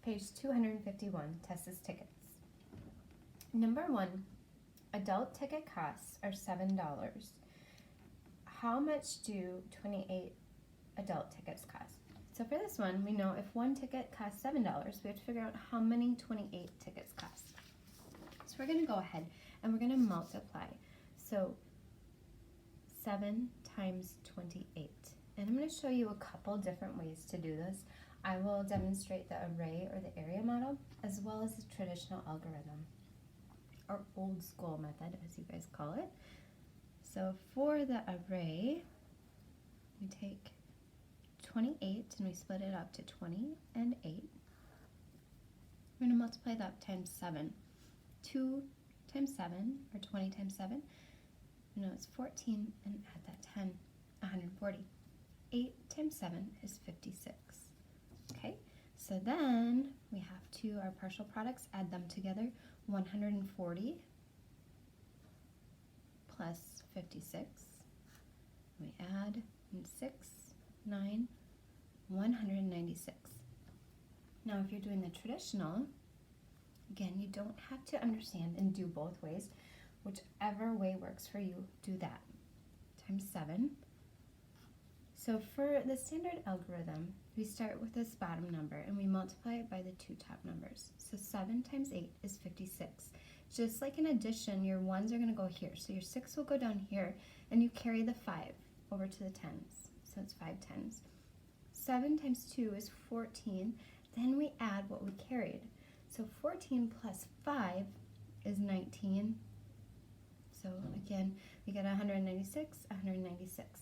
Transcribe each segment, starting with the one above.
Page 251, Tessa's tickets. Number 1, adult ticket costs are $7. How much do 28 adult tickets cost? So for this one, we know if one ticket costs $7, we have to figure out how many 28 tickets cost. So we're going to go ahead and we're going to multiply. So 7 times 28. And I'm going to show you a couple different ways to do this. I will demonstrate the array or the area model as well as the traditional algorithm or old school method as you guys call it. So for the array, we take 28 and we split it up to 20 and 8. We're going to multiply that times 7. 2 times 7, or 20 times 7, it's 14, and add that 10, 140. 8 times 7 is 56. Okay, so then we have our partial products, add them together. 140 plus 56. We add 6, 9, 196. Now if you're doing the traditional, again, you don't have to understand and do both ways. Whichever way works for you, do that. Times 7. So for the standard algorithm, we start with this bottom number and we multiply it by the 2 top numbers. So 7 times 8 is 56. Just like in addition, your 1s are going to go here. So your 6 will go down here and you carry the 5 over to the 10s. So it's 5 tens. 7 times 2 is 14. Then we add what we carried. So 14 plus 5 is 19. So again, we get 196, 196.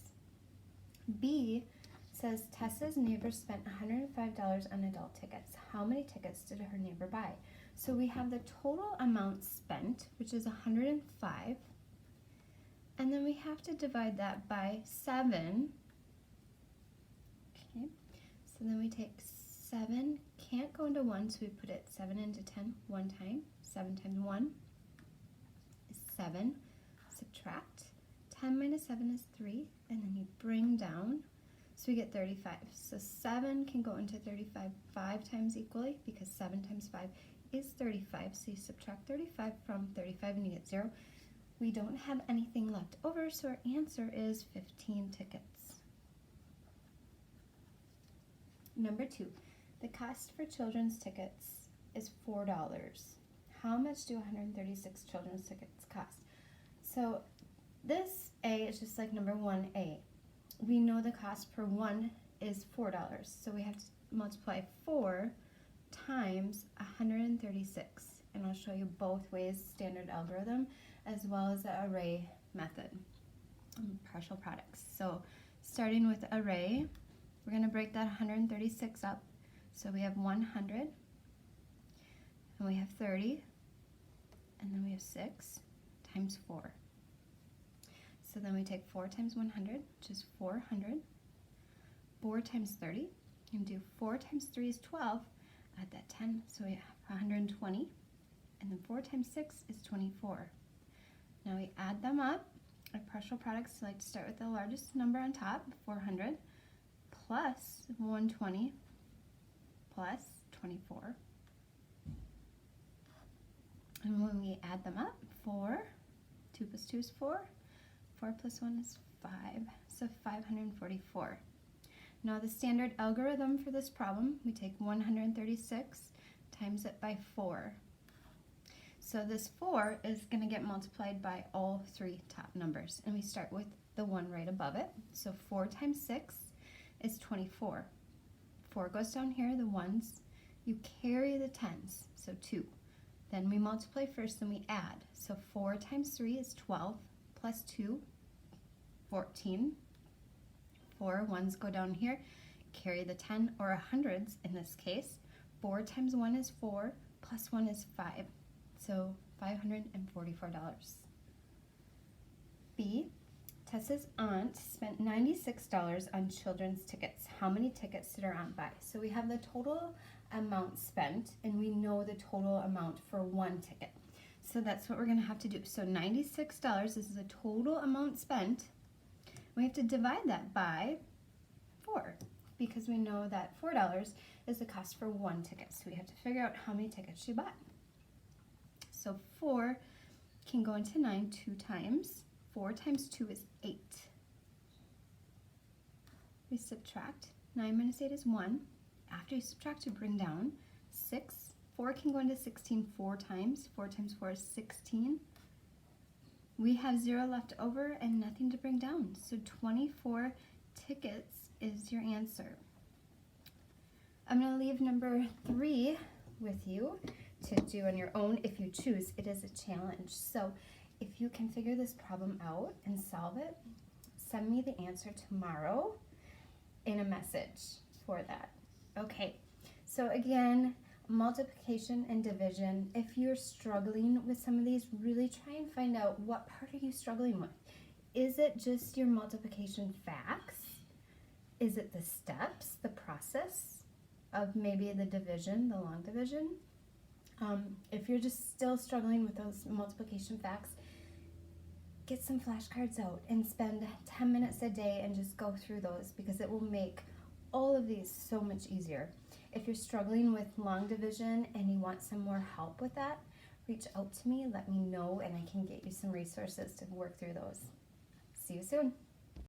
B says Tessa's neighbor spent $105 on adult tickets. How many tickets did her neighbor buy? So we have the total amount spent, which is 105. And then we have to divide that by 7. Okay, so then we take 7, can't go into 1, so we put it 7 into 10 one time. 7 times 1 is 7. Subtract. 10 minus 7 is 3, and then you bring down, so we get 35. So 7 can go into 35 5 times equally, because 7 times 5 is 35. So you subtract 35 from 35 and you get 0. We don't have anything left over, so our answer is 15 tickets. Number 2. The cost for children's tickets is $4. How much do 136 children's tickets cost? So this A is just like number 1A. We know the cost per one is $4. So we have to multiply 4 times 136. And I'll show you both ways, standard algorithm, as well as the array method, partial products. So starting with array, we're going to break that 136 up. So we have 100, and we have 30, and then we have 6 times 4. So then we take 4 times 100, which is 400. 4 times 30, and do 4 times 3 is 12. Add that 10, so we have 120. And then 4 times 6 is 24. Now we add them up. Our partial products, like to start with the largest number on top, 400, plus 120, plus 24. And when we add them up, 4, 2 plus 2 is 4, 4 plus 1 is 5, so 544. Now the standard algorithm for this problem, we take 136, times it by 4. So this 4 is going to get multiplied by all 3 top numbers, and we start with the one right above it. So 4 times 6 is 24. 4 goes down here, the 1s. You carry the 10s, so 2. Then we multiply first, then we add. So 4 times 3 is 12, plus 2, 14. 4 1s go down here, carry the 10, or 100s in this case. 4 times 1 is 4, plus 1 is 5. So $544. B, Tessa's aunt spent $96 on children's tickets. How many tickets did her aunt buy? So we have the total amount spent, and we know the total amount for one ticket. So that's what we're going to have to do. So $96, this is the total amount spent. We have to divide that by 4. because we know that $4 is the cost for one ticket. So we have to figure out how many tickets she bought. So 4 can go into 9 2 times. 4 times 2 is 8. We subtract. 9 minus 8 is 1. After you subtract, you bring down 6. 4 can go into 16 4 times. 4 times 4 is 16. We have 0 left over and nothing to bring down. So 24 tickets is your answer. I'm going to leave number 3 with you to do on your own if you choose. It is a challenge. So if you can figure this problem out and solve it, send me the answer tomorrow in a message for that. Okay, so again, multiplication and division. If you're struggling with some of these, really try and find out what part are you struggling with. Is it just your multiplication facts? Is it the steps, the process of maybe the division, the long division? If you're just still struggling with those multiplication facts, get some flashcards out and spend 10 minutes a day and just go through those, because it will make all of these so much easier. If you're struggling with long division and you want some more help with that, reach out to me, let me know, and I can get you some resources to work through those. See you soon.